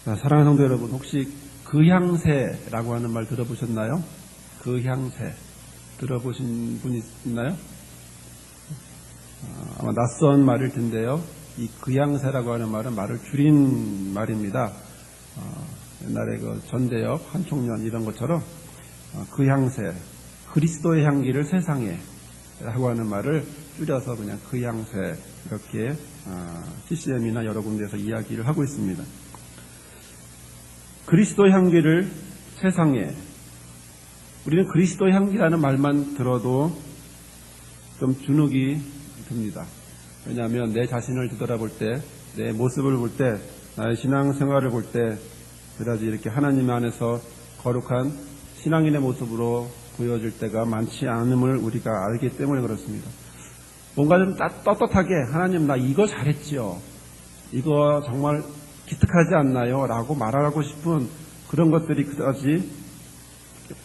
자, 사랑하는 성도 여러분, 혹시 그향새라고 하는 말 들어보셨나요? 그향새 들어보신 분 있나요? 아마 낯선 말일 텐데요. 이 그향새라고 하는 말은 말을 줄인 말입니다. 옛날에 그 전대협, 한총련 이런 것처럼 그향새, 그리스도의 향기를 세상에 라고 하는 말을 줄여서 그냥 그향새 이렇게 CCM이나 여러 군데에서 이야기를 하고 있습니다. 그리스도의 향기를 세상에, 우리는 그리스도의 향기라는 말만 들어도 좀 주눅이 듭니다. 왜냐하면 내 자신을 뒤돌아볼 때, 내 모습을 볼 때, 나의 신앙생활을 볼 때 그다지 이렇게 하나님 안에서 거룩한 신앙인의 모습으로 보여질 때가 많지 않음을 우리가 알기 때문에 그렇습니다. 뭔가 좀 떳떳하게 하나님 나 이거 잘했지요, 이거 정말 기특하지 않나요? 라고 말하고 싶은 그런 것들이 그다지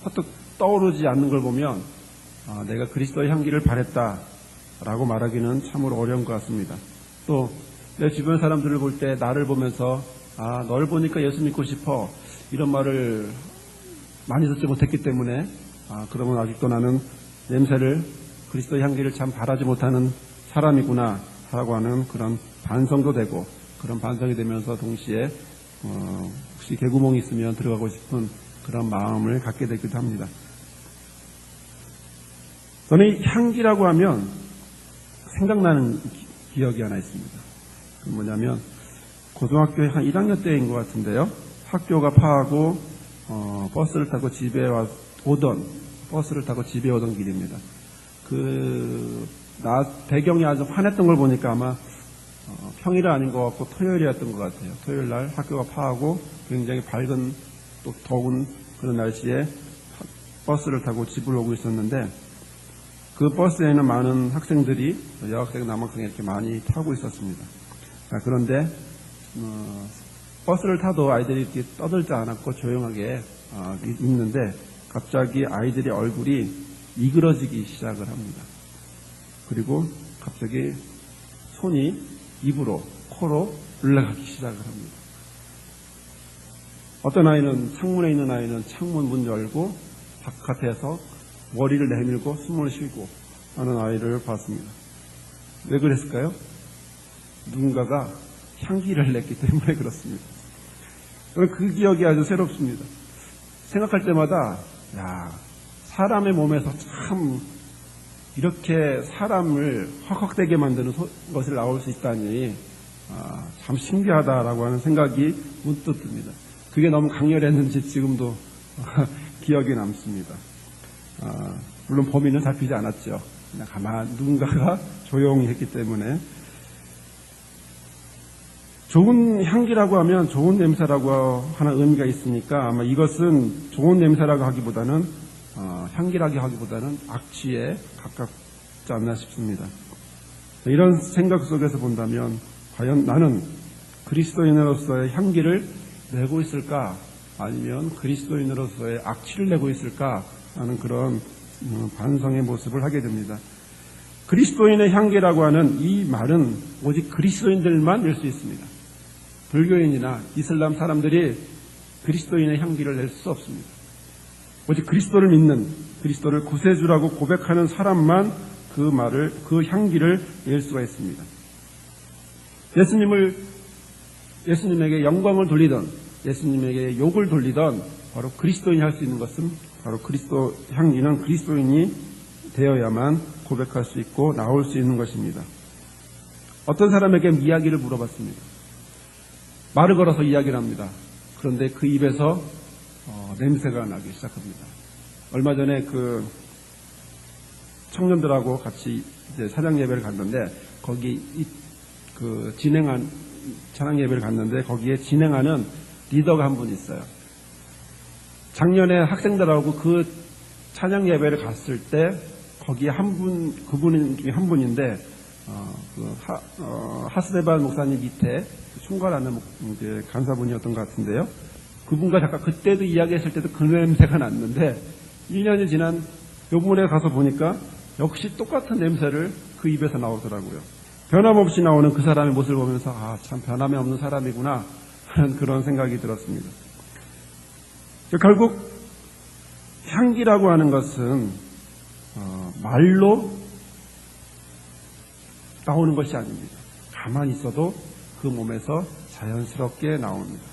퍼뜩 떠오르지 않는 걸 보면 내가 그리스도의 향기를 바랬다 라고 말하기는 참으로 어려운 것 같습니다. 또 내 주변 사람들을 볼 때 나를 보면서 널 보니까 예수 믿고 싶어 이런 말을 많이 듣지 못했기 때문에 그러면 아직도 나는 냄새를, 그리스도의 향기를 참 바라지 못하는 사람이구나 라고 하는 그런 반성도 되고, 그런 반성이 되면서 동시에 혹시 개구멍이 있으면 들어가고 싶은 그런 마음을 갖게 되기도 합니다. 저는 향기라고 하면 생각나는 기억이 하나 있습니다. 그 뭐냐면 고등학교 한 1학년 때인 것 같은데요. 학교가 파하고 버스를 타고 집에 오던 길입니다. 배경이 아주 환했던 걸 보니까 아마 평일은 아닌 것 같고 토요일이었던 것 같아요. 토요일 날 학교가 파하고 굉장히 밝은 또 더운 그런 날씨에 버스를 타고 집을 오고 있었는데, 그 버스에는 많은 학생들이, 여학생, 남학생 이렇게 많이 타고 있었습니다. 그런데 버스를 타도 아이들이 이렇게 떠들지 않았고 조용하게 있는데 갑자기 아이들의 얼굴이 이그러지기 시작을 합니다. 그리고 갑자기 손이 입으로, 코로 올라가기 시작을 합니다. 어떤 아이는, 창문에 있는 아이는 창문 문 열고 바깥에서 머리를 내밀고 숨을 쉬고 하는 아이를 봤습니다. 왜 그랬을까요? 누군가가 향기를 냈기 때문에 그렇습니다. 저는 그 기억이 아주 새롭습니다. 생각할 때마다 사람의 몸에서 참 이렇게 사람을 헉헉대게 만드는 것이 나올 수 있다니 참 신기하다라고 하는 생각이 문득 듭니다. 그게 너무 강렬했는지 지금도 기억에 남습니다. 물론 범인은 잡히지 않았죠. 그냥 가만 누군가가 조용히 했기 때문에. 좋은 향기라고 하면 좋은 냄새라고 하는 의미가 있으니까 아마 이것은 좋은 냄새라고 하기보다는 향기라고 하기보다는 악취에 가깝지 않나 싶습니다. 이런 생각 속에서 본다면 과연 나는 그리스도인으로서의 향기를 내고 있을까, 아니면 그리스도인으로서의 악취를 내고 있을까 하는 그런 반성의 모습을 하게 됩니다. 그리스도인의 향기라고 하는 이 말은 오직 그리스도인들만 낼 수 있습니다. 불교인이나 이슬람 사람들이 그리스도인의 향기를 낼 수 없습니다. 오직 그리스도를 믿는, 그리스도를 구세주라고 고백하는 사람만 그 향기를 낼 수가 있습니다. 예수님에게 영광을 돌리던, 예수님에게 욕을 돌리던 바로 그리스도인이 할 수 있는 것은 바로 그리스도 향기는 그리스도인이 되어야만 고백할 수 있고 나올 수 있는 것입니다. 어떤 사람에게 이야기를 물어봤습니다. 말을 걸어서 이야기를 합니다. 그런데 그 입에서 냄새가 나기 시작합니다. 얼마 전에 그 청년들하고 같이 이제 찬양 예배를 갔는데, 거기 찬양 예배를 갔는데 거기에 진행하는 리더가 한 분 있어요. 작년에 학생들하고 그 찬양 예배를 갔을 때 거기에 그분 중에 한 분인데 하스데반 목사님 밑에 총괄하는 간사분이었던 것 같은데요. 그분과 잠깐 그때도 이야기했을 때도 그 냄새가 났는데 1년이 지난 요번에 가서 보니까 역시 똑같은 냄새를 그 입에서 나오더라고요. 변함없이 나오는 그 사람의 모습을 보면서 참 변함이 없는 사람이구나 그런 생각이 들었습니다. 결국 향기라고 하는 것은 말로 나오는 것이 아닙니다. 가만히 있어도 그 몸에서 자연스럽게 나옵니다.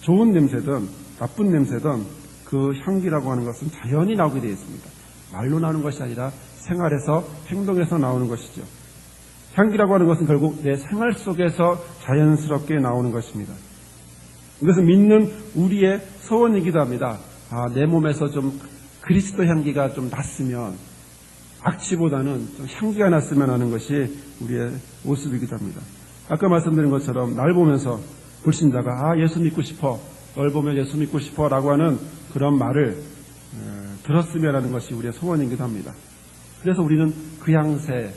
좋은 냄새든 나쁜 냄새든 그 향기라고 하는 것은 자연히 나오게 되어 있습니다. 말로 나오는 것이 아니라 생활에서 행동에서 나오는 것이죠. 향기라고 하는 것은 결국 내 생활 속에서 자연스럽게 나오는 것입니다. 이것은 믿는 우리의 소원이기도 합니다. 내 몸에서 좀 그리스도 향기가 좀 났으면, 악취보다는 좀 향기가 났으면 하는 것이 우리의 모습이기도 합니다. 아까 말씀드린 것처럼 날 보면서 불신자가 예수 믿고 싶어, 널 보면 예수 믿고 싶어 라고 하는 그런 말을 들었으면 하는 것이 우리의 소원이기도 합니다. 그래서 우리는 그 향세,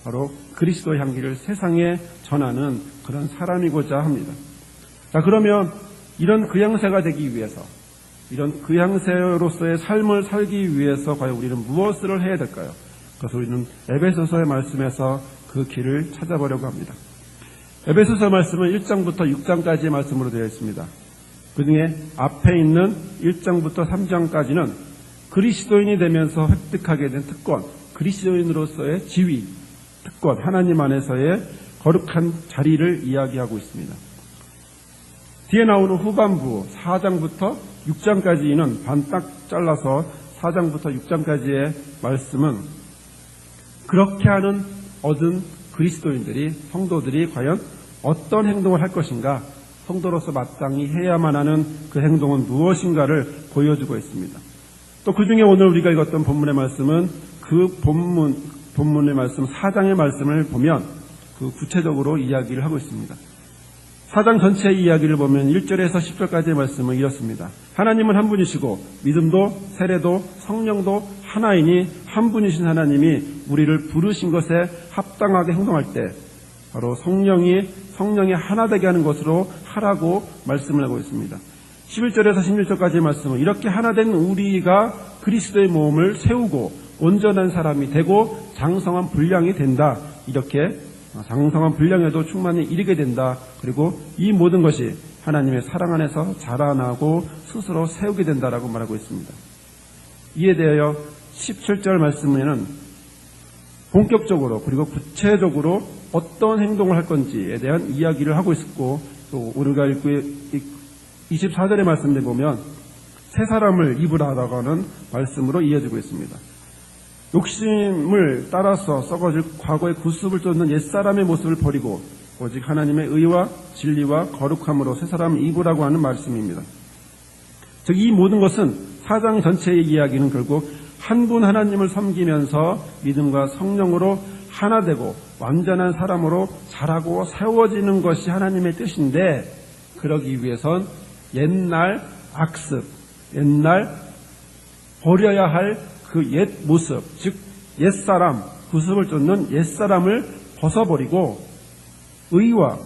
바로 그리스도 향기를 세상에 전하는 그런 사람이고자 합니다. 자, 그러면 이런 그 향세가 되기 위해서, 이런 그 향세로서의 삶을 살기 위해서 과연 우리는 무엇을 해야 될까요? 그래서 우리는 에베소서의 말씀에서 그 길을 찾아보려고 합니다. 에베소서 말씀은 1장부터 6장까지의 말씀으로 되어 있습니다. 그 중에 앞에 있는 1장부터 3장까지는 그리스도인이 되면서 획득하게 된 특권, 그리스도인으로서의 지위, 특권, 하나님 안에서의 거룩한 자리를 이야기하고 있습니다. 뒤에 나오는 후반부 4장부터 6장까지는 반딱 잘라서 4장부터 6장까지의 말씀은 그렇게 하는 얻은 그리스도인들이, 성도들이 과연 어떤 행동을 할 것인가, 성도로서 마땅히 해야만 하는 그 행동은 무엇인가를 보여주고 있습니다. 또 그 중에 오늘 우리가 읽었던 본문의 말씀은 그 본문의 말씀 4장의 말씀을 보면 그 구체적으로 이야기를 하고 있습니다. 4장 전체의 이야기를 보면 1절에서 10절까지의 말씀은 이렇습니다. 하나님은 한 분이시고 믿음도 세례도 성령도 하나이니 한 분이신 하나님이 우리를 부르신 것에 합당하게 행동할 때 바로 성령이 하나 되게 하는 것으로 하라고 말씀을 하고 있습니다. 11절에서 16절까지의 말씀은 이렇게 하나 된 우리가 그리스도의 몸을 세우고 온전한 사람이 되고 장성한 분량이 된다. 이렇게 장성한 분량에도 충만히 이르게 된다. 그리고 이 모든 것이 하나님의 사랑 안에서 자라나고 스스로 세우게 된다라고 말하고 있습니다. 이에 대하여 17절 말씀에는 본격적으로 그리고 구체적으로 어떤 행동을 할 건지에 대한 이야기를 하고 있었고, 또 우리가 읽고 24절의 말씀을 보면 새 사람을 입으라라고 하는 말씀으로 이어지고 있습니다. 욕심을 따라서 썩어질 과거의 구습을 쫓는 옛사람의 모습을 버리고 오직 하나님의 의와 진리와 거룩함으로 새 사람을 입으라고 하는 말씀입니다. 즉 이 모든 것은 4장 전체의 이야기는 결국 한 분 하나님을 섬기면서 믿음과 성령으로 하나 되고 완전한 사람으로 자라고 세워지는 것이 하나님의 뜻인데, 그러기 위해선 옛날 악습, 옛날 버려야 할 그 옛 모습, 즉 옛사람, 구습을 쫓는 옛사람을 벗어버리고 의와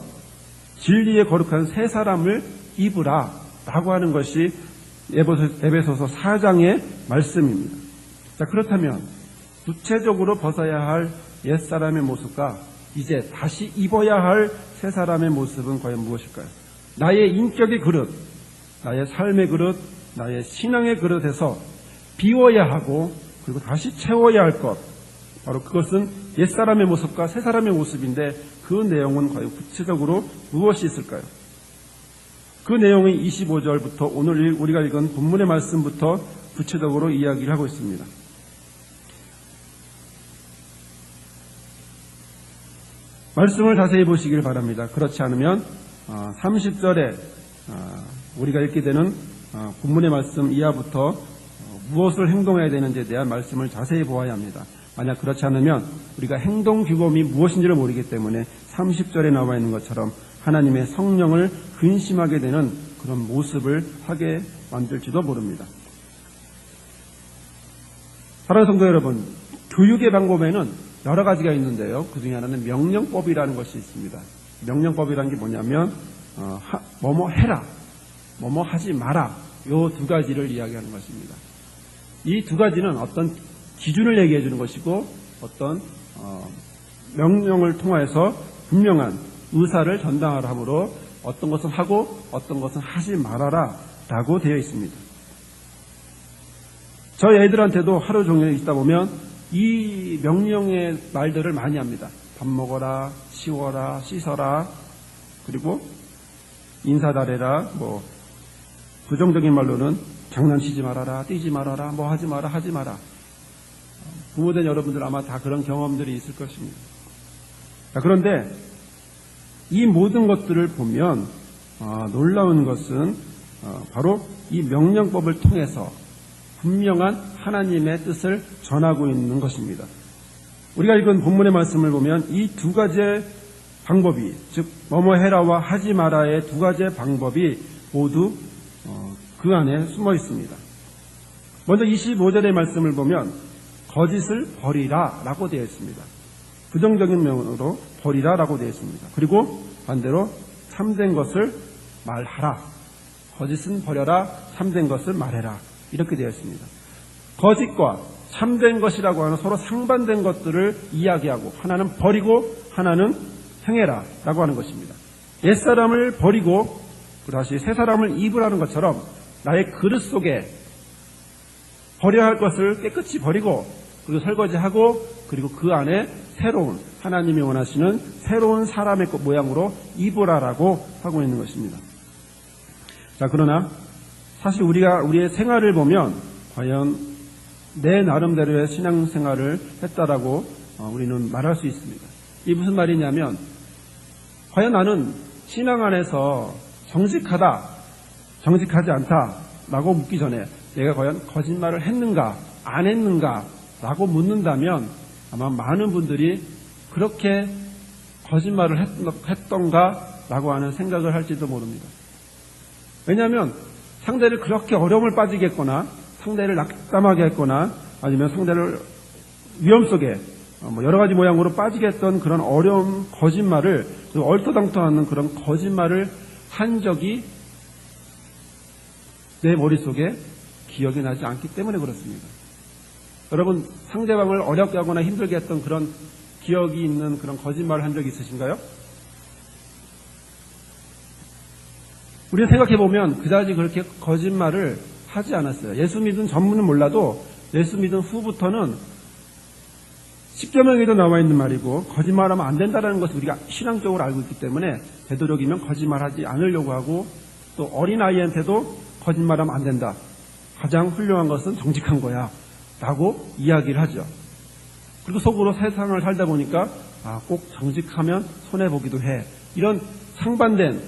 진리에 거룩한 새 사람을 입으라 라고 하는 것이 에베소서 4장의 말씀입니다. 자, 그렇다면 구체적으로 벗어야 할 옛사람의 모습과 이제 다시 입어야 할 새 사람의 모습은 과연 무엇일까요? 나의 인격의 그릇, 나의 삶의 그릇, 나의 신앙의 그릇에서 비워야 하고 그리고 다시 채워야 할 것, 바로 그것은 옛사람의 모습과 새사람의 모습인데 그 내용은 과연 구체적으로 무엇이 있을까요? 그 내용이 25절부터 오늘 우리가 읽은 본문의 말씀부터 구체적으로 이야기를 하고 있습니다. 말씀을 자세히 보시길 바랍니다. 그렇지 않으면 30절에 우리가 읽게 되는 본문의 말씀 이하부터 무엇을 행동해야 되는지에 대한 말씀을 자세히 보아야 합니다. 만약 그렇지 않으면 우리가 행동 규범이 무엇인지를 모르기 때문에 30절에 나와 있는 것처럼 하나님의 성령을 근심하게 되는 그런 모습을 하게 만들지도 모릅니다. 사랑하는 성도 여러분, 교육의 방법에는 여러 가지가 있는데요. 그 중에 하나는 명령법이라는 것이 있습니다. 명령법이라는 게 뭐냐면 뭐뭐 해라, 뭐뭐 하지 마라, 요 두 가지를 이야기하는 것입니다. 이 두 가지는 어떤 기준을 얘기해 주는 것이고 어떤 명령을 통해서 분명한 의사를 전달하므로 어떤 것은 하고 어떤 것은 하지 말아라 라고 되어 있습니다. 저희 애들한테도 하루 종일 있다 보면 이 명령의 말들을 많이 합니다. 밥 먹어라, 치워라, 씻어라, 그리고 인사 잘해라, 부정적인 말로는 장난치지 말아라, 뛰지 말아라, 뭐 하지 마라, 하지 마라. 부모된 여러분들 아마 다 그런 경험들이 있을 것입니다. 그런데 이 모든 것들을 보면 놀라운 것은 바로 이 명령법을 통해서 분명한 하나님의 뜻을 전하고 있는 것입니다. 우리가 읽은 본문의 말씀을 보면 이 두 가지의 방법이, 즉 뭐뭐 해라와 하지 마라의 두 가지의 방법이 모두 그 안에 숨어 있습니다. 먼저 25절의 말씀을 보면 거짓을 버리라 라고 되어 있습니다. 부정적인 명으로 버리라 라고 되어 있습니다. 그리고 반대로 참된 것을 말하라. 거짓은 버려라, 참된 것을 말해라. 이렇게 되어 있습니다. 거짓과 참된 것이라고 하는 서로 상반된 것들을 이야기하고 하나는 버리고 하나는 행해라 라고 하는 것입니다. 옛사람을 버리고 다시 새 사람을 입으라는 것처럼 나의 그릇 속에 버려야 할 것을 깨끗이 버리고 그리고 설거지하고 그리고 그 안에 새로운 하나님이 원하시는 새로운 사람의 모양으로 입으라라고 하고 있는 것입니다. 자, 그러나 사실 우리의 생활을 보면 과연 내 나름대로의 신앙생활을 했다라고 우리는 말할 수 있습니다. 이게 무슨 말이냐면 과연 나는 신앙 안에서 정직하다, 정직하지 않다 라고 묻기 전에 내가 과연 거짓말을 했는가 안 했는가 라고 묻는다면 아마 많은 분들이 그렇게 거짓말을 했던가 라고 하는 생각을 할지도 모릅니다. 왜냐하면 상대를 그렇게 어려움을 빠지게 했거나 상대를 낙담하게 했거나 아니면 상대를 위험 속에 여러 가지 모양으로 빠지게 했던 그런 어려운 거짓말을 얼토당토하는 그런 거짓말을 한 적이 내 머릿속에 기억이 나지 않기 때문에 그렇습니다. 여러분 상대방을 어렵게 하거나 힘들게 했던 그런 기억이 있는 그런 거짓말을 한 적이 있으신가요? 우리가 생각해보면 그다지 그렇게 거짓말을 하지 않았어요. 예수 믿은 전문은 몰라도 예수 믿은 후부터는 십계명에도 나와 있는 말이고 거짓말하면 안 된다는 것을 우리가 신앙적으로 알고 있기 때문에 되도록이면 거짓말하지 않으려고 하고 또 어린아이한테도 거짓말하면 안 된다. 가장 훌륭한 것은 정직한 거야 라고 이야기를 하죠. 그리고 속으로 세상을 살다 보니까 꼭 정직하면 손해보기도 해. 이런 상반된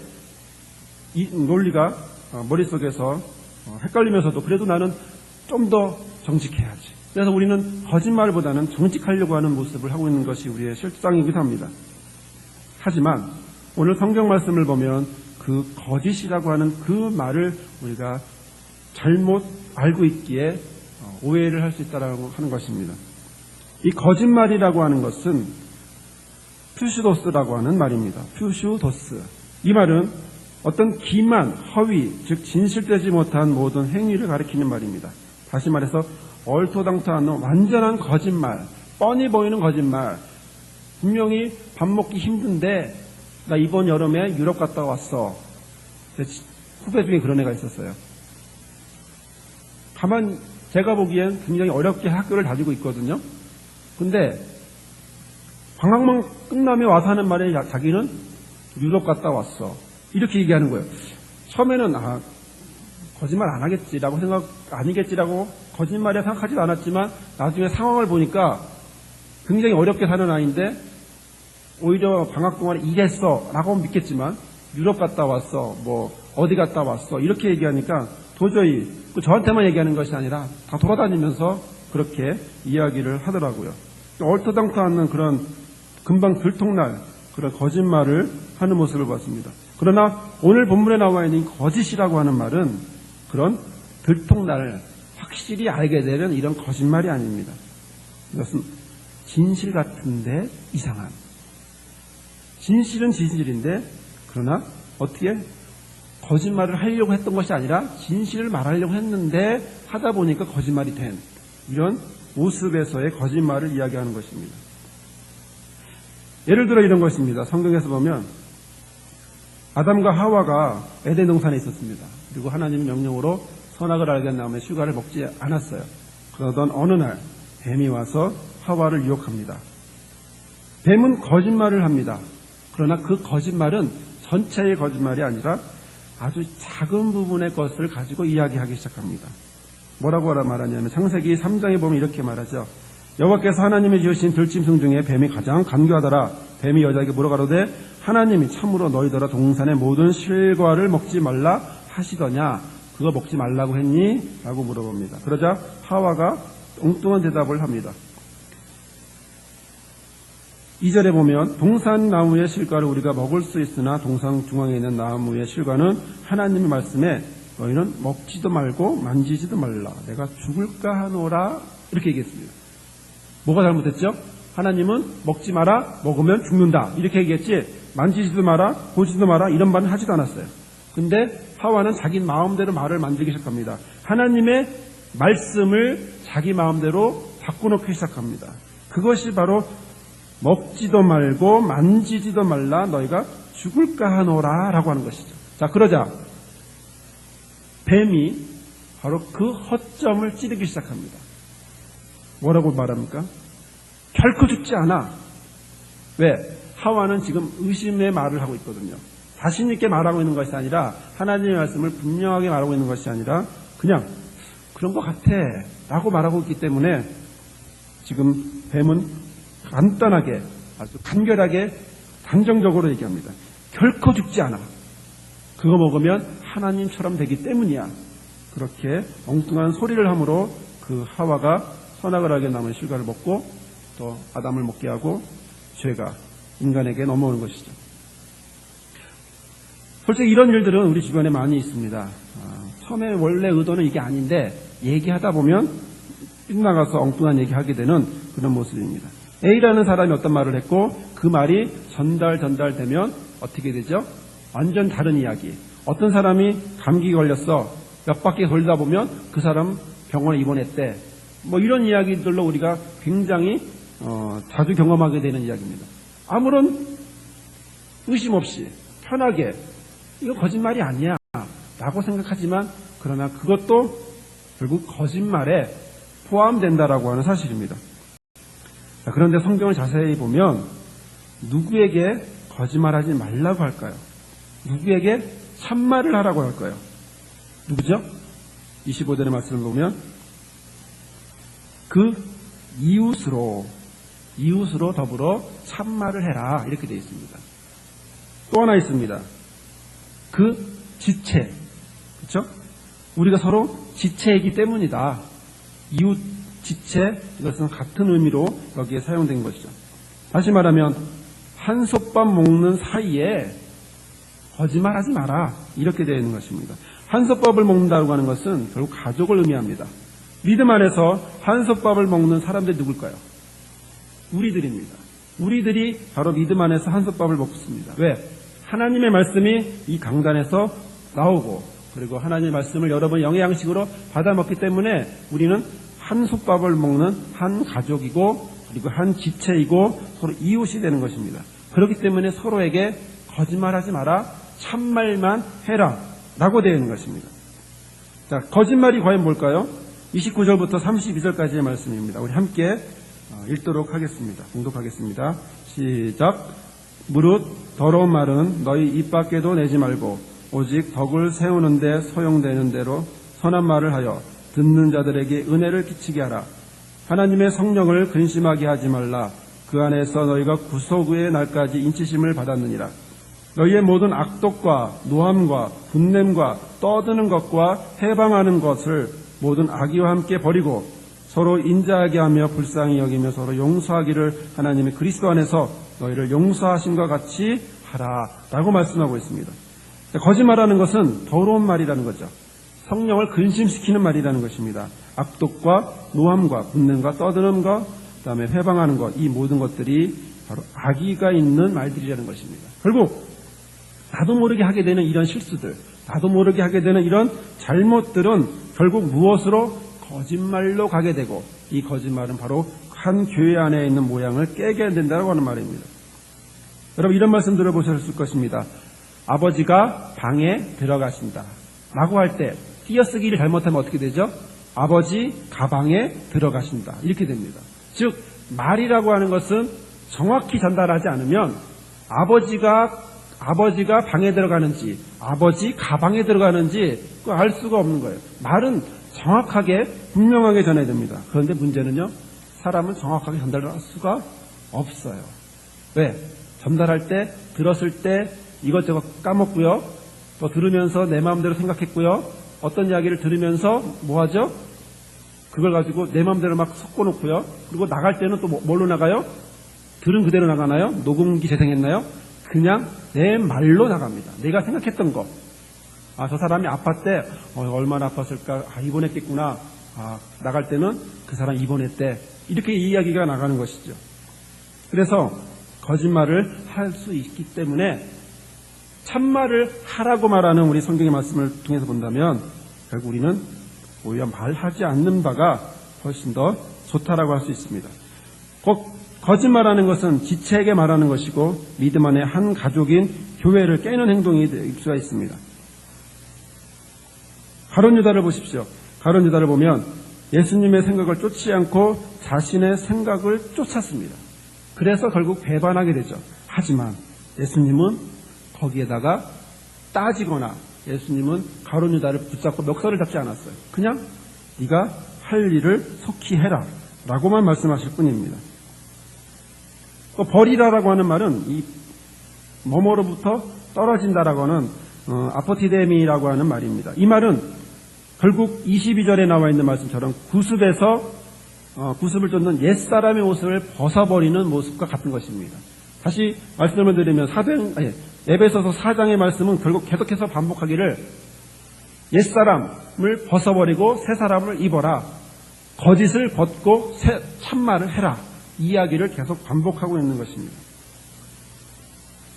이 논리가 머릿속에서 헷갈리면서도 그래도 나는 좀 더 정직해야지. 그래서 우리는 거짓말보다는 정직하려고 하는 모습을 하고 있는 것이 우리의 실상이기도 합니다. 하지만 오늘 성경 말씀을 보면 그 거짓이라고 하는 그 말을 우리가 잘못 알고 있기에 오해를 할 수 있다고 하는 것입니다. 이 거짓말이라고 하는 것은 퓨시도스라고 하는 말입니다. 퓨시도스. 이 말은 어떤 기만, 허위, 즉 진실되지 못한 모든 행위를 가리키는 말입니다. 다시 말해서 얼토당토하는 완전한 거짓말, 뻔히 보이는 거짓말. 분명히 밥 먹기 힘든데 나 이번 여름에 유럽 갔다 왔어. 제 후배 중에 그런 애가 있었어요. 가만 제가 보기엔 굉장히 어렵게 학교를 다니고 있거든요. 근데 방학만 끝나면 와서 하는 말에 자기는 유럽 갔다 왔어. 이렇게 얘기하는 거예요. 처음에는 거짓말 안 하겠지라고 아니겠지라고 거짓말이라 생각하지도 않았지만 나중에 상황을 보니까 굉장히 어렵게 사는 아이인데 오히려 방학 동안에 일했어 라고 믿겠지만 유럽 갔다 왔어, 어디 갔다 왔어 이렇게 얘기하니까 도저히 저한테만 얘기하는 것이 아니라 다 돌아다니면서 그렇게 이야기를 하더라고요. 얼토당토하는 그런 금방 들통날 그런 거짓말을 하는 모습을 봤습니다. 그러나 오늘 본문에 나와 있는 거짓이라고 하는 말은 그런 들통날 확실히 알게 되는 이런 거짓말이 아닙니다. 이것은 진실 같은데 이상한. 진실은 진실인데 그러나 어떻게 거짓말을 하려고 했던 것이 아니라 진실을 말하려고 했는데 하다 보니까 거짓말이 된 이런 모습에서의 거짓말을 이야기하는 것입니다. 예를 들어 이런 것입니다. 성경에서 보면 아담과 하와가 에덴 동산에 있었습니다. 그리고 하나님 명령으로 선악을 알게 한 다음에 휴가를 먹지 않았어요. 그러던 어느 날 뱀이 와서 하와를 유혹합니다. 뱀은 거짓말을 합니다. 그러나 그 거짓말은 전체의 거짓말이 아니라 아주 작은 부분의 것을 가지고 이야기하기 시작합니다. 뭐라고 말하냐면 창세기 3장에 보면 이렇게 말하죠. 여호와께서 하나님이 지으신 들짐승 중에 뱀이 가장 간교하더라. 뱀이 여자에게 물어가로되 하나님이 참으로 너희더러 동산의 모든 실과를 먹지 말라 하시더냐? 그거 먹지 말라고 했니? 라고 물어봅니다. 그러자 하와가 엉뚱한 대답을 합니다. 2절에 보면 동산 나무의 실과를 우리가 먹을 수 있으나 동산 중앙에 있는 나무의 실과는 하나님의 말씀에 너희는 먹지도 말고 만지지도 말라. 내가 죽을까 하노라. 이렇게 얘기했습니다. 뭐가 잘못했죠? 하나님은 먹지 마라, 먹으면 죽는다. 이렇게 얘기했지 만지지도 마라, 보지도 마라 이런 말은 하지도 않았어요. 근데 하와는 자기 마음대로 말을 만들기 시작합니다. 하나님의 말씀을 자기 마음대로 바꿔놓기 시작합니다. 그것이 바로 먹지도 말고 만지지도 말라 너희가 죽을까 하노라 라고 하는 것이죠. 자, 그러자 뱀이 바로 그 허점을 찌르기 시작합니다. 뭐라고 말합니까? 결코 죽지 않아. 왜? 하와는 지금 의심의 말을 하고 있거든요. 자신 있게 말하고 있는 것이 아니라 하나님의 말씀을 분명하게 말하고 있는 것이 아니라 그냥 그런 것 같아 라고 말하고 있기 때문에 지금 뱀은 간단하게 아주 간결하게 단정적으로 얘기합니다. 결코 죽지 않아. 그거 먹으면 하나님처럼 되기 때문이야. 그렇게 엉뚱한 소리를 함으로 그 하와가 선악을 알게 남은 실과를 먹고 또 아담을 먹게 하고 죄가 인간에게 넘어오는 것이죠. 솔직히 이런 일들은 우리 주변에 많이 있습니다. 처음에 원래 의도는 이게 아닌데 얘기하다 보면 빗나가서 엉뚱한 얘기하게 되는 그런 모습입니다. A라는 사람이 어떤 말을 했고 그 말이 전달되면 어떻게 되죠? 완전 다른 이야기. 어떤 사람이 감기 걸렸어. 몇 바퀴 돌다 보면 그 사람 병원에 입원했대. 뭐 이런 이야기들로 우리가 굉장히 자주 경험하게 되는 이야기입니다. 아무런 의심 없이 편하게 이거 거짓말이 아니야 라고 생각하지만 그러나 그것도 결국 거짓말에 포함된다라고 하는 사실입니다. 자, 그런데 성경을 자세히 보면 누구에게 거짓말하지 말라고 할까요? 누구에게 참말을 하라고 할까요? 누구죠? 25절의 말씀을 보면 그 이웃으로 더불어 참말을 해라 이렇게 되어 있습니다. 또 하나 있습니다. 그 지체, 그렇죠? 우리가 서로 지체이기 때문이다. 이웃 지체 이것은 같은 의미로 여기에 사용된 것이죠. 다시 말하면 한솥밥 먹는 사이에 거짓말하지 마라 이렇게 되어 있는 것입니다. 한솥밥을 먹는다고 하는 것은 결국 가족을 의미합니다. 믿음 안에서 한솥밥을 먹는 사람들이 누굴까요? 우리들입니다. 우리들이 바로 믿음 안에서 한솥밥을 먹습니다. 왜? 하나님의 말씀이 이 강단에서 나오고 그리고 하나님의 말씀을 여러분 영양식으로 받아 먹기 때문에 우리는 한솥밥을 먹는 한 가족이고 그리고 한 지체이고 서로 이웃이 되는 것입니다. 그렇기 때문에 서로에게 거짓말하지 마라, 참말만 해라 라고 되어 있는 것입니다. 자, 거짓말이 과연 뭘까요? 29절부터 32절까지의 말씀입니다. 우리 함께 읽도록 하겠습니다. 공독하겠습니다. 시작. 무릇 더러운 말은 너희 입 밖에도 내지 말고 오직 덕을 세우는데 소용되는 대로 선한 말을 하여 듣는 자들에게 은혜를 끼치게 하라. 하나님의 성령을 근심하게 하지 말라. 그 안에서 너희가 구속의 날까지 인치심을 받았느니라. 너희의 모든 악독과 노함과 분냄과 떠드는 것과 해방하는 것을 모든 악의와 함께 버리고 서로 인자하게 하며 불쌍히 여기며 서로 용서하기를 하나님의 그리스도 안에서 너희를 용서하심과 같이 하라 라고 말씀하고 있습니다. 거짓말하는 것은 더러운 말이라는 거죠. 성령을 근심시키는 말이라는 것입니다. 악독과 노함과 분냄과 떠드는 것, 그 다음에 회방하는 것, 이 모든 것들이 바로 악의가 있는 말들이라는 것입니다. 결국 나도 모르게 하게 되는 이런 실수들, 나도 모르게 하게 되는 이런 잘못들은 결국 무엇으로? 거짓말로 가게 되고 이 거짓말은 바로 한 교회 안에 있는 모양을 깨게 된다고 하는 말입니다. 여러분 이런 말씀 들어보셨을 것입니다. 아버지가 방에 들어가신다 라고 할 때 띄어쓰기를 잘못하면 어떻게 되죠? 아버지 가방에 들어가신다 이렇게 됩니다. 즉 말이라고 하는 것은 정확히 전달하지 않으면 아버지가 방에 들어가는지 아버지 가방에 들어가는지 알 수가 없는 거예요. 말은 정확하게 분명하게 전해야 됩니다. 그런데 문제는요, 사람은 정확하게 전달할 수가 없어요. 왜? 전달할 때 들었을 때 이것저것 까먹고요, 또 들으면서 내 마음대로 생각했고요, 어떤 이야기를 들으면서 뭐하죠? 그걸 가지고 내 마음대로 막 섞어놓고요, 그리고 나갈 때는 또 뭘로 나가요? 들은 그대로 나가나요? 녹음기 재생했나요? 그냥 내 말로 나갑니다. 내가 생각했던 거. 저 사람이 아팠대. 얼마나 아팠을까? 입원했겠구나. 나갈 때는 그 사람 입원했대. 이렇게 이야기가 나가는 것이죠. 그래서 거짓말을 할 수 있기 때문에 참말을 하라고 말하는 우리 성경의 말씀을 통해서 본다면 결국 우리는 오히려 말하지 않는 바가 훨씬 더 좋다라고 할 수 있습니다. 거짓말하는 것은 지체에게 말하는 것이고 믿음 안에 한 가족인 교회를 깨는 행동이 될 수가 있습니다. 가룟 유다를 보십시오. 가룟 유다를 보면 예수님의 생각을 쫓지 않고 자신의 생각을 쫓았습니다. 그래서 결국 배반하게 되죠. 하지만 예수님은 거기에다가 따지거나 예수님은 가룟 유다를 붙잡고 멱살을 잡지 않았어요. 그냥 네가 할 일을 속히 해라 라고만 말씀하실 뿐입니다. 또 버리라라고 하는 말은 이 뭐뭐로부터 떨어진다라고 하는 아포티데미라고 하는 말입니다. 이 말은 결국 22절에 나와 있는 말씀처럼 구습을 쫓는 옛사람의 옷을 벗어버리는 모습과 같은 것입니다. 다시 말씀을 드리면 에베소서 4장의 말씀은 결국 계속해서 반복하기를 옛사람을 벗어버리고 새사람을 입어라, 거짓을 벗고 참말을 해라, 이 이야기를 계속 반복하고 있는 것입니다.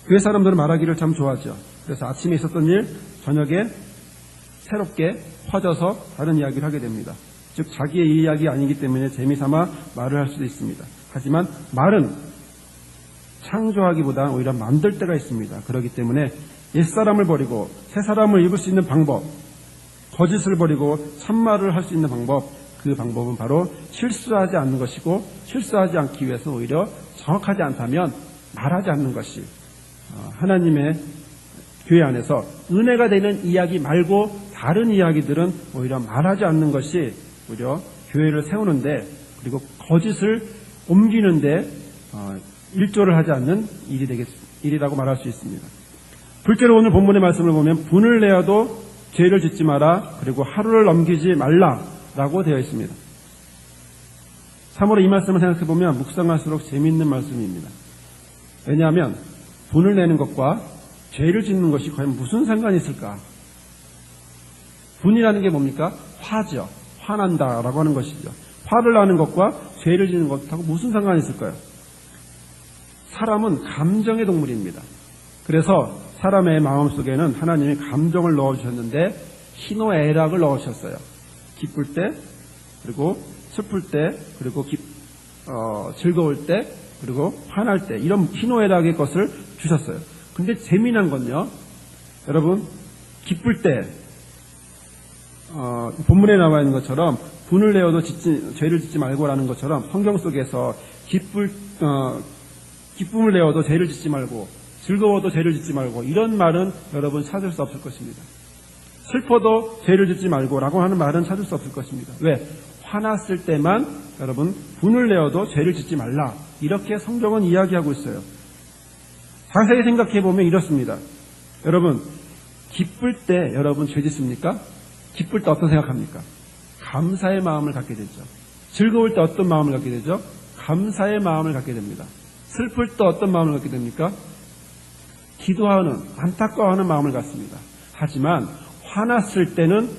교회 사람들은 말하기를 참 좋아하죠. 그래서 아침에 있었던 일 저녁에 새롭게 퍼져서 다른 이야기를 하게 됩니다. 즉 자기의 이야기 아니기 때문에 재미삼아 말을 할 수도 있습니다. 하지만 말은 창조하기보다 오히려 만들 때가 있습니다. 그렇기 때문에 옛사람을 버리고 새사람을 입을 수 있는 방법, 거짓을 버리고 참말을 할 수 있는 방법, 그 방법은 바로 실수하지 않는 것이고, 실수하지 않기 위해서 오히려 정확하지 않다면 말하지 않는 것이 하나님의 교회 안에서 은혜가 되는 이야기 말고 다른 이야기들은 오히려 말하지 않는 것이 오히려 교회를 세우는데, 그리고 거짓을 옮기는데 일조를 하지 않는 일이라고 말할 수 있습니다. 둘째로 오늘 본문의 말씀을 보면 분을 내어도 죄를 짓지 마라, 그리고 하루를 넘기지 말라라고 되어 있습니다. 참으로 이 말씀을 생각해보면 묵상할수록 재미있는 말씀입니다. 왜냐하면 분을 내는 것과 죄를 짓는 것이 과연 무슨 상관이 있을까? 분이라는 게 뭡니까? 화죠. 화난다라고 하는 것이죠. 화를 나는 것과 죄를 짓는 것하고 무슨 상관이 있을까요? 사람은 감정의 동물입니다. 그래서 사람의 마음속에는 하나님이 감정을 넣어주셨는데 희노애락을 넣으셨어요. 기쁠 때, 그리고 슬플 때, 그리고 즐거울 때, 그리고 화날 때, 이런 희노애락의 것을 주셨어요. 근데 재미난 건요, 여러분, 기쁠 때 본문에 나와 있는 것처럼 분을 내어도 죄를 짓지 말고라는 것처럼 성경 속에서 기쁨을 내어도 죄를 짓지 말고, 즐거워도 죄를 짓지 말고, 이런 말은 여러분 찾을 수 없을 것입니다. 슬퍼도 죄를 짓지 말고라고 하는 말은 찾을 수 없을 것입니다. 왜? 화났을 때만 여러분 분을 내어도 죄를 짓지 말라, 이렇게 성경은 이야기하고 있어요. 자세히 생각해 보면 이렇습니다. 여러분, 기쁠 때 여러분 죄 짓습니까? 기쁠 때 어떤 생각합니까? 감사의 마음을 갖게 되죠. 즐거울 때 어떤 마음을 갖게 되죠? 감사의 마음을 갖게 됩니다. 슬플 때 어떤 마음을 갖게 됩니까? 기도하는, 안타까워하는 마음을 갖습니다. 하지만 화났을 때는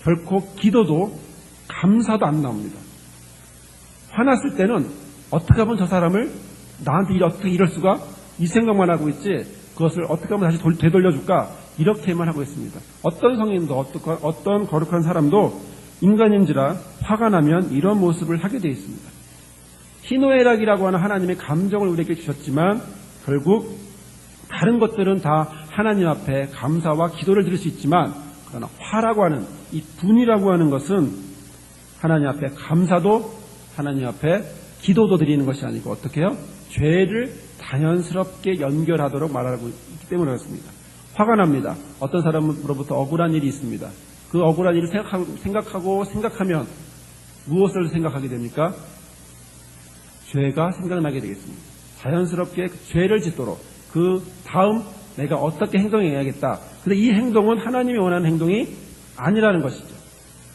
결코 기도도 감사도 안 나옵니다. 화났을 때는 어떻게 하면 저 사람을 나한테 어떻게 이럴 수가, 이 생각만 하고 있지 그것을 어떻게 하면 다시 되돌려줄까, 이렇게만 하고 있습니다. 어떤 성인도 어떤 거룩한 사람도 인간인지라 화가 나면 이런 모습을 하게 되어 있습니다. 희노애락이라고 하는 하나님의 감정을 우리에게 주셨지만 결국 다른 것들은 다 하나님 앞에 감사와 기도를 드릴 수 있지만, 그러나 화라고 하는, 이 분이라고 하는 것은 하나님 앞에 감사도, 하나님 앞에 기도도 드리는 것이 아니고 어떻게 해요? 죄를 자연스럽게 연결하도록 말하고 있기 때문에 그렇습니다. 화가 납니다. 어떤 사람으로부터 억울한 일이 있습니다. 그 억울한 일을 생각하면 무엇을 생각하게 됩니까? 죄가 생각나게 되겠습니다. 자연스럽게 죄를 짓도록 그 다음 내가 어떻게 행동해야겠다. 근데 이 행동은 하나님이 원하는 행동이 아니라는 것이죠.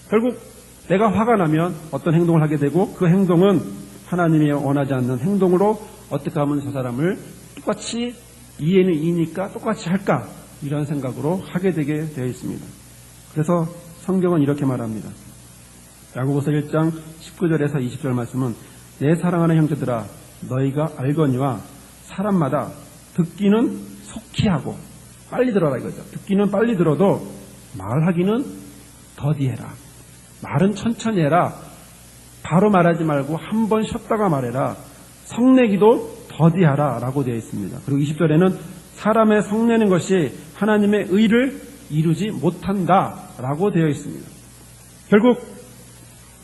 결국 내가 화가 나면 어떤 행동을 하게 되고 그 행동은 하나님이 원하지 않는 행동으로 어떻게 하면 저 사람을 똑같이 이해는 이니까 똑같이 할까? 이런 생각으로 하게 되게 되어 있습니다. 그래서 성경은 이렇게 말합니다. 야고보서 1장 19절에서 20절 말씀은 내 사랑하는 형제들아 너희가 알거니와 사람마다 듣기는 속히 하고 빨리 들어라 이거죠. 듣기는 빨리 들어도 말하기는 더디해라. 말은 천천히 해라. 바로 말하지 말고 한 번 쉬었다가 말해라. 성내기도 더디하라 라고 되어 있습니다. 그리고 20절에는 사람의 성내는 것이 하나님의 의를 이루지 못한다 라고 되어 있습니다. 결국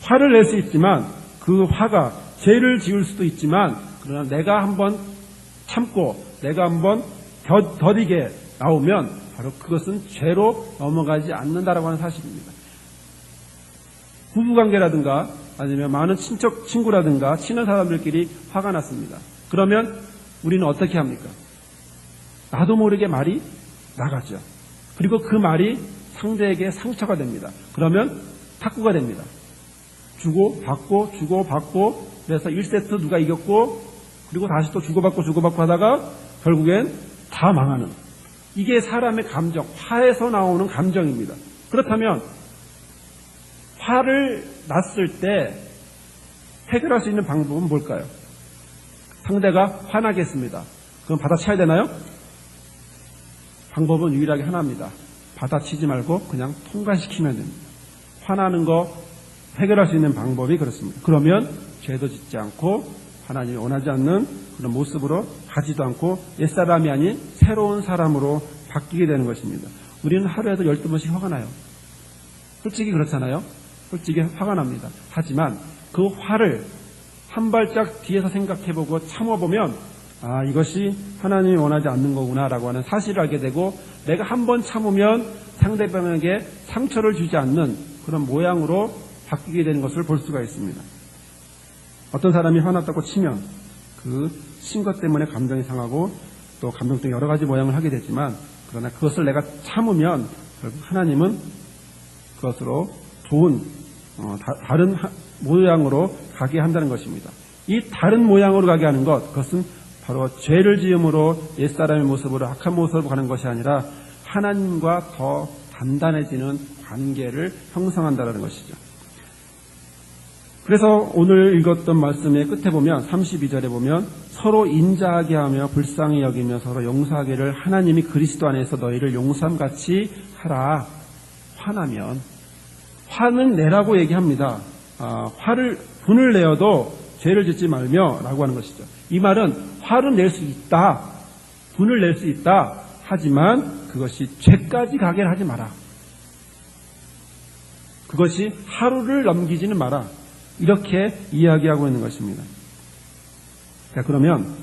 화를 낼 수 있지만 그 화가 죄를 지을 수도 있지만 그러나 내가 한번 참고 내가 한번 더디게 나오면 바로 그것은 죄로 넘어가지 않는다라고 하는 사실입니다. 부부관계라든가 아니면 많은 친구라든가 친한 사람들끼리 화가 났습니다. 그러면 우리는 어떻게 합니까? 나도 모르게 말이 나가죠. 그리고 그 말이 상대에게 상처가 됩니다. 그러면 탁구가 됩니다. 주고받고 주고받고 그래서 1세트 누가 이겼고 그리고 다시 또 주고받고 하다가 결국엔 다 망하는, 이게 사람의 감정, 화에서 나오는 감정입니다. 그렇다면 화를 났을 때 해결할 수 있는 방법은 뭘까요? 상대가 화나겠습니다. 그럼 받아쳐야 되나요? 방법은 유일하게 하나입니다. 받아치지 말고 그냥 통과시키면 됩니다. 화나는 거 해결할 수 있는 방법이 그렇습니다. 그러면 죄도 짓지 않고 하나님이 원하지 않는 그런 모습으로 가지도 않고 옛사람이 아닌 새로운 사람으로 바뀌게 되는 것입니다. 우리는 하루에도 12번씩 화가 나요. 솔직히 그렇잖아요. 솔직히 화가 납니다. 하지만 그 화를 한 발짝 뒤에서 생각해보고 참아보면 이것이 하나님이 원하지 않는 거구나 라고 하는 사실을 알게 되고 내가 한 번 참으면 상대방에게 상처를 주지 않는 그런 모양으로 바뀌게 되는 것을 볼 수가 있습니다. 어떤 사람이 화났다고 치면 그 친 것 때문에 감정이 상하고 또 감정적인 여러 가지 모양을 하게 되지만 그러나 그것을 내가 참으면 결국 하나님은 그것으로 좋은 다른 모양으로 가게 한다는 것입니다. 이 다른 모양으로 가게 하는 것, 그것은 바로 죄를 지음으로 옛사람의 모습으로 악한 모습으로 가는 것이 아니라 하나님과 더 단단해지는 관계를 형성한다는 것이죠. 그래서 오늘 읽었던 말씀의 끝에 보면 32절에 보면 서로 인자하게 하며 불쌍히 여기며 서로 용서하기를 하나님이 그리스도 안에서 너희를 용서함같이 하라. 화나면 화는 내라고 얘기합니다. 분을 내어도 죄를 짓지 말며 라고 하는 것이죠. 이 말은 화를 낼 수 있다, 분을 낼 수 있다. 하지만 그것이 죄까지 가게 하지 마라. 그것이 하루를 넘기지는 마라. 이렇게 이야기하고 있는 것입니다. 자, 그러면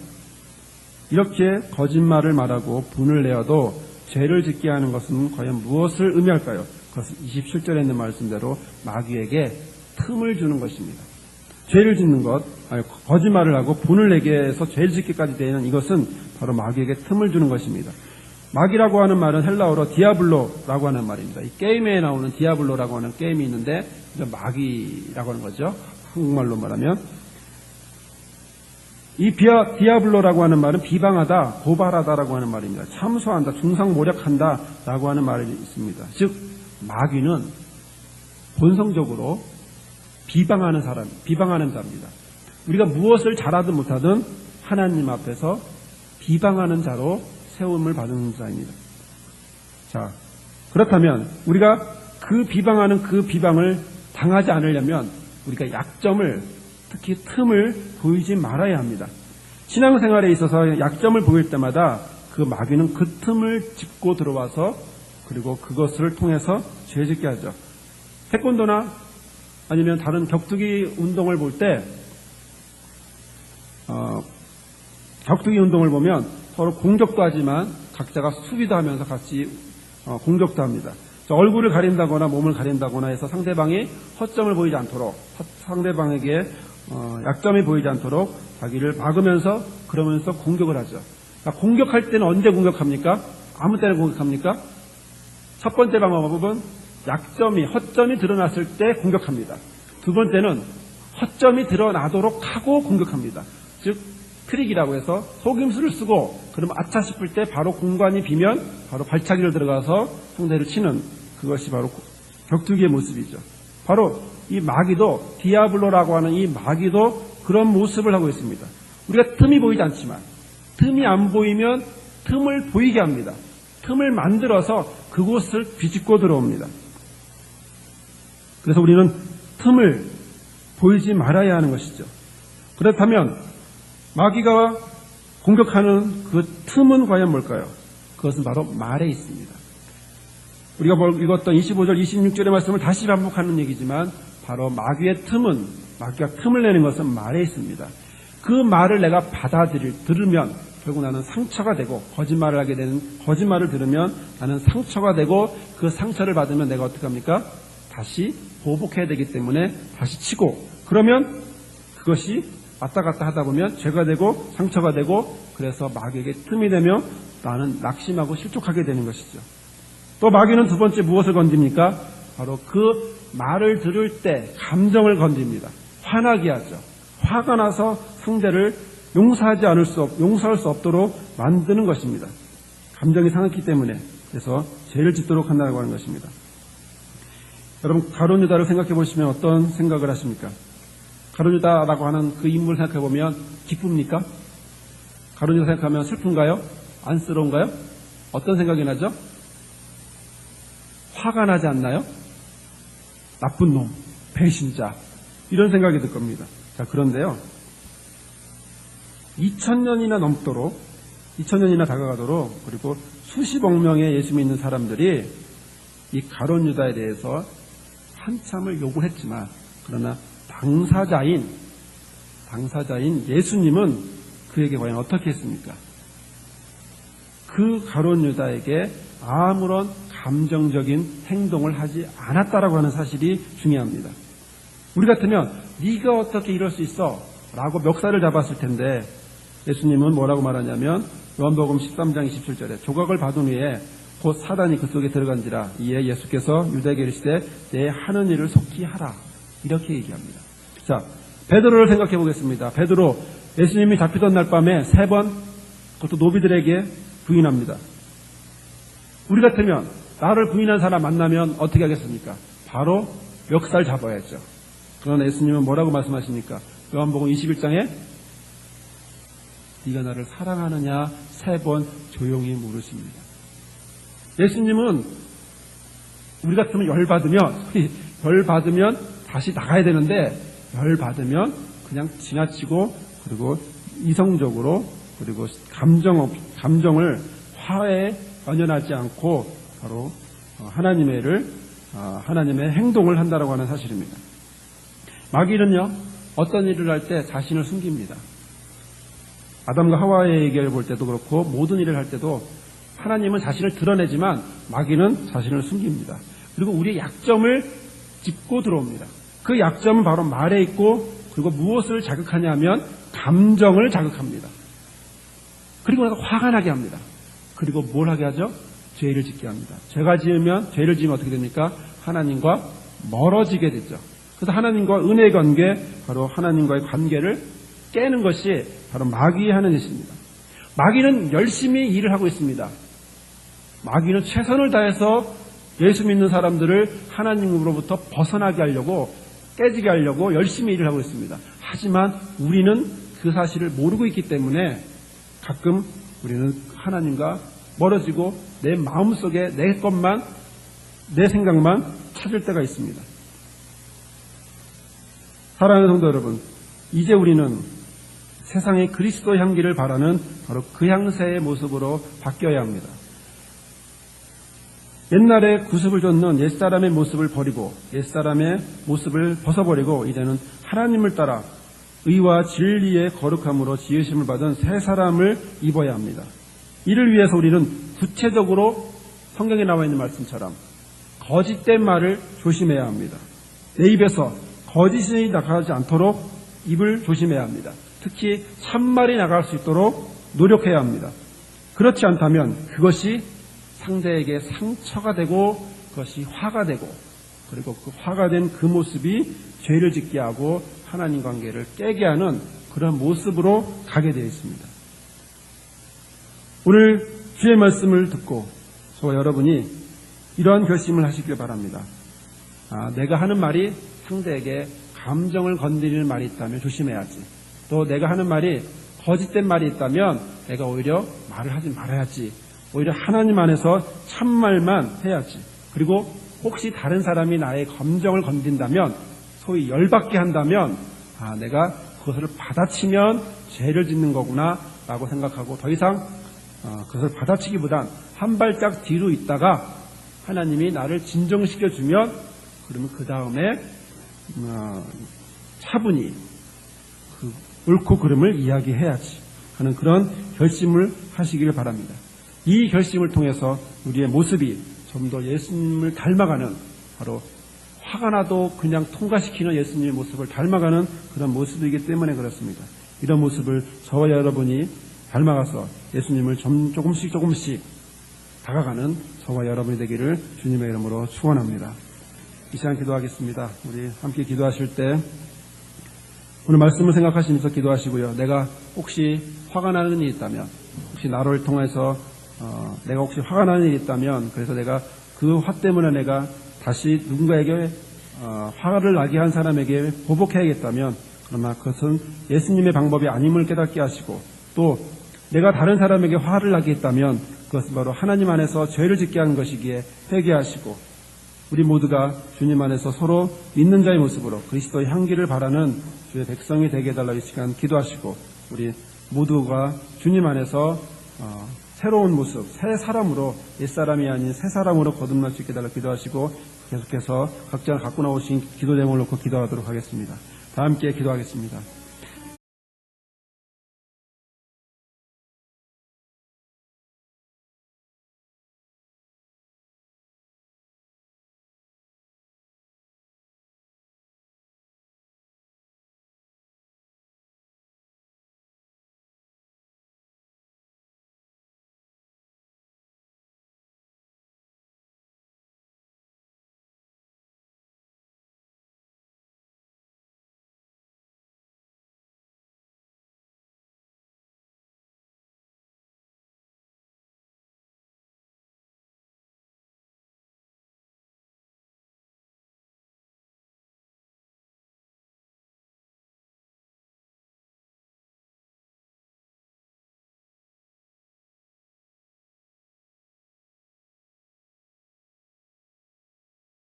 이렇게 거짓말을 말하고 분을 내어도 죄를 짓게 하는 것은 과연 무엇을 의미할까요? 그것은 27절에 있는 말씀대로 마귀에게 틈을 주는 것입니다. 죄를 짓는 것, 거짓말을 하고 분을 내게 해서 죄를 짓기까지 되는 이것은 바로 마귀에게 틈을 주는 것입니다. 마귀라고 하는 말은 헬라어로 디아블로라고 하는 말입니다. 이 게임에 나오는 디아블로라고 하는 게임이 있는데 마귀라고 하는 거죠. 한국말로 말하면. 이 디아블로라고 하는 말은 비방하다, 고발하다라고 하는 말입니다. 참소한다, 중상모략한다라고 하는 말이 있습니다. 즉 마귀는 본성적으로 비방하는 자입니다. 우리가 무엇을 잘하든 못하든 하나님 앞에서 비방하는 자로 세움을 받은 자입니다. 자, 그렇다면 우리가 그 비방을 당하지 않으려면 우리가 약점을, 특히 틈을 보이지 말아야 합니다. 신앙생활에 있어서 약점을 보일 때마다 그 마귀는 그 틈을 짚고 들어와서 그리고 그것을 통해서 죄짓게 하죠. 태권도나 아니면 다른 격투기 운동을 볼 때 격투기 운동을 보면 서로 공격도 하지만 각자가 수비도 하면서 같이 공격도 합니다. 얼굴을 가린다거나 몸을 가린다거나 해서 상대방이 허점을 보이지 않도록, 상대방에게 약점이 보이지 않도록 자기를 막으면서 그러면서 공격을 하죠. 그러니까 공격할 때는 언제 공격합니까? 아무 때나 공격합니까? 첫 번째 방법은 약점이, 허점이 드러났을 때 공격합니다. 두 번째는 허점이 드러나도록 하고 공격합니다. 즉 트릭이라고 해서 속임수를 쓰고 그러면 아차 싶을 때 바로 공간이 비면 바로 발차기를 들어가서 상대를 치는, 그것이 바로 격투기의 모습이죠. 바로 이 마귀도, 디아블로라고 하는 이 마귀도 그런 모습을 하고 있습니다. 우리가 틈이 보이지 않지만, 틈이 안 보이면 틈을 보이게 합니다. 틈을 만들어서 그곳을 비집고 들어옵니다. 그래서 우리는 틈을 보이지 말아야 하는 것이죠. 그렇다면 마귀가 공격하는 그 틈은 과연 뭘까요? 그것은 바로 말에 있습니다. 우리가 읽었던 25절, 26절의 말씀을 다시 반복하는 얘기지만 바로 마귀의 틈은, 마귀가 틈을 내는 것은 말에 있습니다. 그 말을 내가 들으면 결국 나는 상처가 되고, 거짓말을 하게 되는, 거짓말을 들으면 나는 상처가 되고, 그 상처를 받으면 내가 어떻게 합니까? 다시 보복해야 되기 때문에 다시 치고, 그러면 그것이 왔다 갔다 하다 보면 죄가 되고 상처가 되고, 그래서 마귀에게 틈이 되며 나는 낙심하고 실족하게 되는 것이죠. 또 마귀는 두 번째 무엇을 건집니까? 바로 그 말을 들을 때 감정을 건집니다. 화나게 하죠. 화가 나서 상대를 용서할 수 없도록 만드는 것입니다. 감정이 상했기 때문에, 그래서 죄를 짓도록 한다고 하는 것입니다. 여러분, 가룟 유다를 생각해 보시면 어떤 생각을 하십니까? 가룟 유다라고 하는 그 인물을 생각해 보면 기쁩니까? 가룟 유다 생각하면 슬픈가요? 안쓰러운가요? 어떤 생각이 나죠? 화가 나지 않나요? 나쁜 놈, 배신자, 이런 생각이 들 겁니다. 자, 그런데요, 2000년이나 다가가도록, 그리고 수십억 명의 예수 믿는 사람들이 이 가룟 유다에 대해서 한참을 욕을 했지만, 그러나 당사자인 예수님은 그에게 과연 어떻게 했습니까? 그 가룟 유다에게 아무런 감정적인 행동을 하지 않았다라고 하는 사실이 중요합니다. 우리 같으면 네가 어떻게 이럴 수 있어? 라고 멱살을 잡았을 텐데, 예수님은 뭐라고 말하냐면 요한복음 13장 27절에 조각을 받은 후에 곧 사단이 그 속에 들어간지라 이에 예수께서 유다에게 이르시되 내 하는 일을 속히 하라, 이렇게 얘기합니다. 자, 베드로를 생각해 보겠습니다. 베드로, 예수님이 잡히던 날 밤에 3번 그것도 노비들에게 부인합니다. 우리 같으면 나를 부인한 사람 만나면 어떻게 하겠습니까? 바로 멱살 잡아야죠. 그러나 예수님은 뭐라고 말씀하십니까? 요한복음 21장에 네가 나를 사랑하느냐 3번 조용히 물으십니다. 예수님은 우리 같으면 열받으면 다시 나가야 되는데, 열받으면 그냥 지나치고, 그리고 이성적으로, 그리고 감정을 화에 연연하지 않고 바로 하나님의 행동을 한다라고 하는 사실입니다. 마귀는요, 어떤 일을 할 때 자신을 숨깁니다. 아담과 하와의 얘기를 볼 때도 그렇고 모든 일을 할 때도 하나님은 자신을 드러내지만 마귀는 자신을 숨깁니다. 그리고 우리의 약점을 짚고 들어옵니다. 그 약점은 바로 말에 있고, 그리고 무엇을 자극하냐 하면 감정을 자극합니다. 그리고 나서 화가 나게 합니다. 그리고 뭘 하게 하죠? 죄를 짓게 합니다. 죄를 지으면 어떻게 됩니까? 하나님과 멀어지게 되죠. 그래서 하나님과 은혜의 관계, 바로 하나님과의 관계를 깨는 것이 바로 마귀의 하는 짓입니다. 마귀는 열심히 일을 하고 있습니다. 마귀는 최선을 다해서 예수 믿는 사람들을 하나님으로부터 벗어나게 하려고, 깨지게 하려고 열심히 일을 하고 있습니다. 하지만 우리는 그 사실을 모르고 있기 때문에 가끔 우리는 하나님과 멀어지고 내 마음속에 내 것만, 내 생각만 찾을 때가 있습니다. 사랑하는 성도 여러분, 이제 우리는 세상의 그리스도 향기를 바라는 바로 그 향세의 모습으로 바뀌어야 합니다. 옛날에 구습을 줬는 옛사람의 모습을 버리고 옛사람의 모습을 벗어버리고 이제는 하나님을 따라 의와 진리의 거룩함으로 지으심을 받은 새 사람을 입어야 합니다. 이를 위해서 우리는 구체적으로 성경에 나와 있는 말씀처럼 거짓된 말을 조심해야 합니다. 내 입에서 거짓이 나가지 않도록 입을 조심해야 합니다. 특히 참말이 나갈 수 있도록 노력해야 합니다. 그렇지 않다면 그것이 상대에게 상처가 되고 그것이 화가 되고 그리고 그 화가 된 그 모습이 죄를 짓게 하고 하나님 관계를 깨게 하는 그런 모습으로 가게 되어 있습니다. 오늘 주의 말씀을 듣고 저와 여러분이 이러한 결심을 하시길 바랍니다. 내가 하는 말이 상대에게 감정을 건드리는 말이 있다면 조심해야지. 또 내가 하는 말이 거짓된 말이 있다면 내가 오히려 말을 하지 말아야지. 오히려 하나님 안에서 참말만 해야지. 그리고 혹시 다른 사람이 나의 감정을 건든다면 소위 열받게 한다면 내가 그것을 받아치면 죄를 짓는 거구나 라고 생각하고 더 이상 그것을 받아치기보단 한 발짝 뒤로 있다가 하나님이 나를 진정시켜주면 그러면 그 다음에 차분히 그 옳고 그름을 이야기해야지 하는 그런 결심을 하시기를 바랍니다. 이 결심을 통해서 우리의 모습이 좀 더 예수님을 닮아가는 바로 화가 나도 그냥 통과시키는 예수님의 모습을 닮아가는 그런 모습이기 때문에 그렇습니다. 이런 모습을 저와 여러분이 닮아가서 예수님을 조금씩 다가가는 저와 여러분이 되기를 주님의 이름으로 축원합니다. 이 시간 기도하겠습니다. 우리 함께 기도하실 때 오늘 말씀을 생각하시면서 기도하시고요. 내가 혹시 화가 나는 일이 있다면 혹시 나를 통해서 내가 혹시 화가 나는 일이 있다면 그래서 내가 그 화 때문에 내가 다시 누군가에게 화를 나게 한 사람에게 보복해야겠다면 그러나 그것은 예수님의 방법이 아님을 깨닫게 하시고 또 내가 다른 사람에게 화를 나게 했다면 그것은 바로 하나님 안에서 죄를 짓게 하는 것이기에 회개하시고 우리 모두가 주님 안에서 서로 믿는 자의 모습으로 그리스도의 향기를 바라는 주의 백성이 되게 해달라고 이 시간 기도하시고 우리 모두가 주님 안에서 새로운 모습, 새 사람으로 옛사람이 아닌 새 사람으로 거듭날 수 있게 해달라고 기도하시고 계속해서 각자 갖고 나오신 기도 제목을 놓고 기도하도록 하겠습니다. 다 함께 기도하겠습니다.